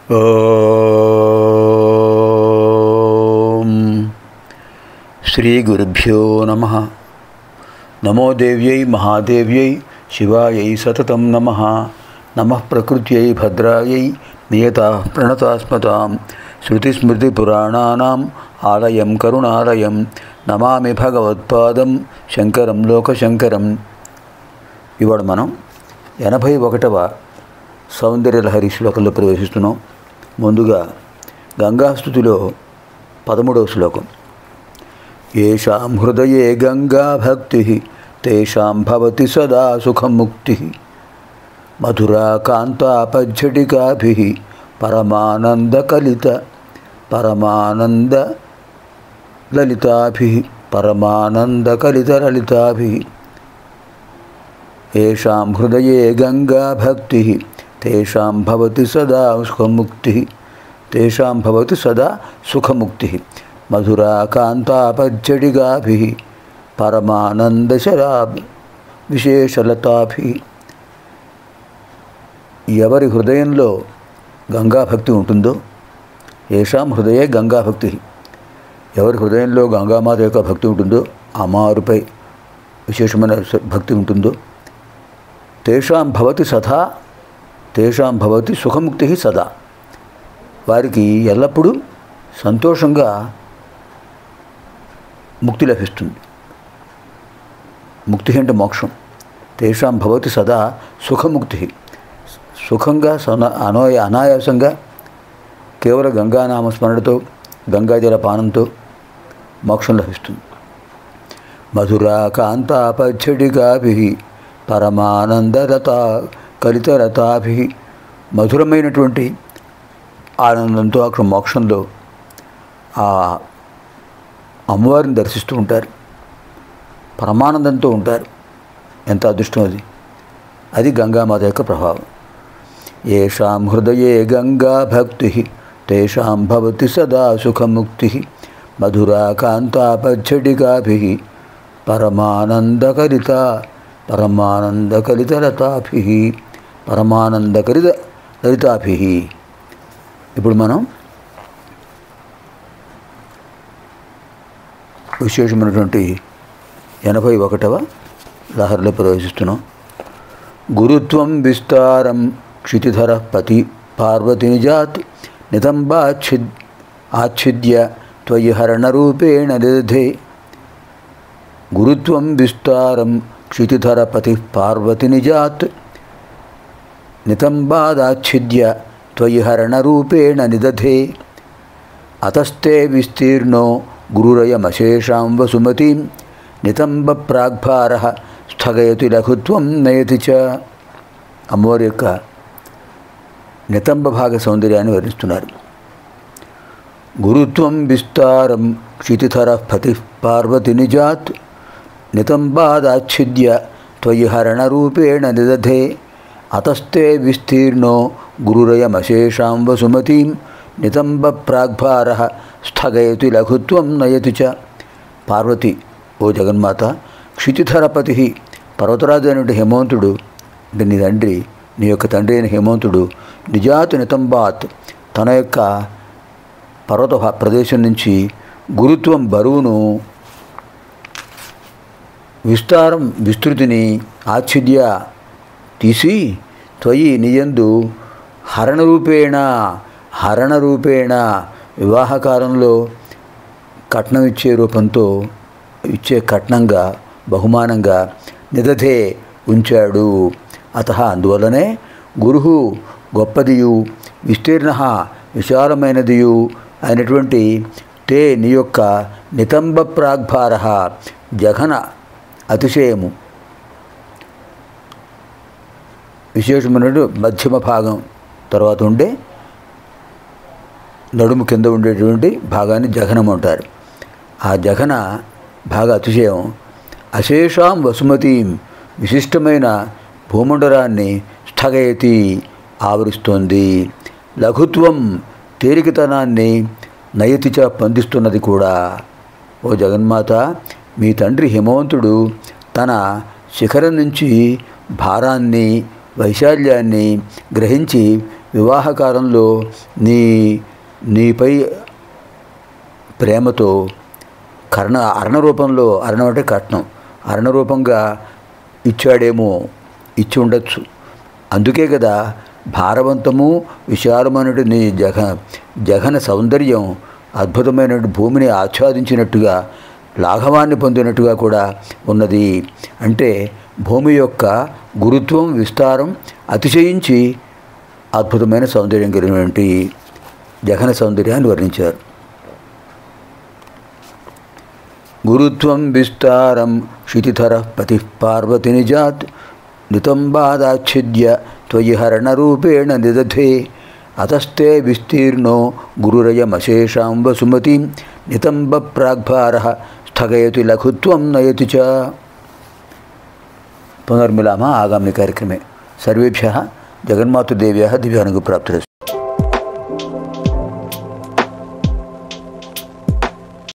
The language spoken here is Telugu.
ఓం శ్రీ గురుభ్యో నమః. నమో దేవ్యై మహాదేవ్యై శివాయై సతతం నమః. నమః ప్రకృత్యై భద్రాయై నియతా ప్రణతాస్మతాం. శృతిస్మృతిపురాణానాం ఆలయం కరుణాలయం. నమామి భగవత్పాదం శంకరం లోకశంకరం. ఇవాళ మనం 81వ సౌందర్యలహరి శ్లోకంలో ప్రవేశిస్తున్నాం. ముందుగా గంగాస్తుతిలో 13వ శ్లోకం. ఏషాం హృదయే గంగా భక్తి తేషాం భవతి సదా సుఖముక్తి. మధురా కాంతాపజ్జటికాభిః పరమానందకలితలలితాభిః. ఏషాం హృదయే గంగా భక్తి తేషాం భవతి సదా సుఖముక్తి. తేషాం భవతి సదా సుఖముక్తి. మధురా కాంతాపజ్జటికాభిః పరమానందశరాభ విశేషలతాభిః. ఎవరి హృదయంలో గంగాభక్తి ఉంటుందో, ఏషాం హృదయే గంగాభక్తి, ఎవరి హృదయంలో గంగామాత యొక్క భక్తి ఉంటుందో, అమారుపై విశేషమైన భక్తి ఉంటుందో, తేషాం భవతి సదా, తేషాం భవతి సుఖముక్తి సదా, వారికి ఎల్లప్పుడూ సంతోషంగా ముక్తి లభిస్తుంది. ముక్తి అంటే మోక్షం. తేషాం భవతి సదా సుఖముక్తి, సుఖంగా అనాయాసంగా కేవలం గంగానామస్మరణతో, గంగాజల పానంతో మోక్షం లభిస్తుంది. మధురా కాంతాపజ్జటికాభిః పరమానందరత కలితరతాభిః. మధురమైనటువంటి ఆనందంతో అక్కడ మోక్షంలో ఆ అమ్మవారిని దర్శిస్తూ ఉంటారు, పరమానందంతో ఉంటారు. ఎంత అదృష్టం అది! అది గంగామాత యొక్క ప్రభావం. ఏషాం హృదయే గంగా భక్తి తేషాం భవతి సదా సుఖముక్తి. మధురా కాంతాపజ్జటికాభిః పరమానందకలితలతాభిః లలితాభిః. ఇప్పుడు మనం విశేషమైనటువంటి 81వ లహరిలో ప్రవేశిస్తున్నాం. గురుత్వం విస్తారం క్షితిధర పతి పార్వతినిజాత్ నితంబాచ్ఛిద్య త్వయి హరణరూపేణ నిదధే. గురుత్వం విస్తారం క్షితిధర పతి పార్వతినిజాత్ నితంబాదాచ్ఛిద్య త్వయి హరణరూపేణ నిదధే. అతస్తే విస్తీర్ణో గురురయమశేషాం వసుమతీం నితంబ ప్రాగ్భారః స్థగయతి లఘుత్వం నయతి చ. అమ్మవారి యొక్క నితంబ భాగ సౌందర్యాన్ని వర్ణిస్తున్నారు. గురుత్వం విస్తారం క్షితిధర పతి పార్వతినిజాత్ నితంబాదాచ్ఛిద్య త్వయి హరణరూపేణ నిదధే. అతస్తే విస్తీర్ణో గురురయమశేషాం వసుమతీం నితంబ ప్రాగ్భారః స్థగయతి లఘుత్వం నయతి చ. పార్వతి, ఓ జగన్మాత, క్షితిధరపతి పర్వతరాజు అయినటువంటి హేమంతుడు అంటే నీ తండ్రి, నీ యొక్క తండ్రి అయిన హేమంతుడు నిజాత్ నితంబాత్ తన యొక్క పర్వత ప్రదేశం నుంచి గురుత్వం బరువును, విస్తారం విస్తృతిని, ఆచ్ఛిద్య తీసి త్వయి నీయందు హరణరూపేణ వివాహకాలంలో కట్నం ఇచ్చే రూపంతో, ఇచ్చే కట్నంగా, బహుమానంగా నిదధే ఉంచాడు. అతః అందువల్లనే గురుహు గొప్పదియు, విస్తీర్ణ విశాలమైనదియు అయినటువంటి తే నీ యొక్క నితంబ ప్రాగ్భారః జఘన అతిశయము, విశేషమైన మధ్యమ భాగం తర్వాత ఉండే నడుము కింద ఉండేటువంటి భాగాన్ని జఘనం అంటారు. ఆ జఘన భాగ అతిశయం అశేషాం వసుమతీం విశిష్టమైన భూమండలాన్ని స్థగయతి ఆవరిస్తోంది. లఘుత్వం తేలికతనాన్ని నయతిచ పొందిస్తున్నది కూడా. ఓ జగన్మాత, మీ తండ్రి హిమవంతుడు తన శిఖరం నుంచి భారాన్ని వైశాల్యాన్ని గ్రహించి వివాహకాలంలో నీపై ప్రేమతో అర్ణ రూపంలో, అర్ణం అంటే కట్నం, అర్ణ రూపంగా ఇచ్చాడేమో, ఇచ్చి ఉండొచ్చు. అందుకే కదా భారవంతము విశాలమైనటువంటి నీ జగన సౌందర్యం అద్భుతమైన భూమిని ఆచ్ఛాదించినట్టుగా, లాఘవాన్ని పొందినట్టుగా కూడా ఉన్నది. అంటే భూమి యొక్క గురుత్వం, విస్తారం అతిశయించి అద్భుతమైన సౌందర్యం కలిగినటువంటి జగన సౌందర్యాన్ని వర్ణించారు. గురుత్వం విస్తారం క్షితిధర పతి పార్వతి నిజాత్ నితంబాదాచ్ఛిద్య త్వయి హరణరూపేణ నిదధే అతస్తే విస్తీర్ణో గురురయమశేషాం వసుమతిం నితంబ ప్రాగ్భార స్థగయతి లఘుత్వం నయతి చ. పునర్మిలామः ఆగామి కార్యక్రమే. సర్వేభ్యः జగన్మాతృదేవ్యాः దివ్యానుగ్రహప్రాప్తిరస్తు.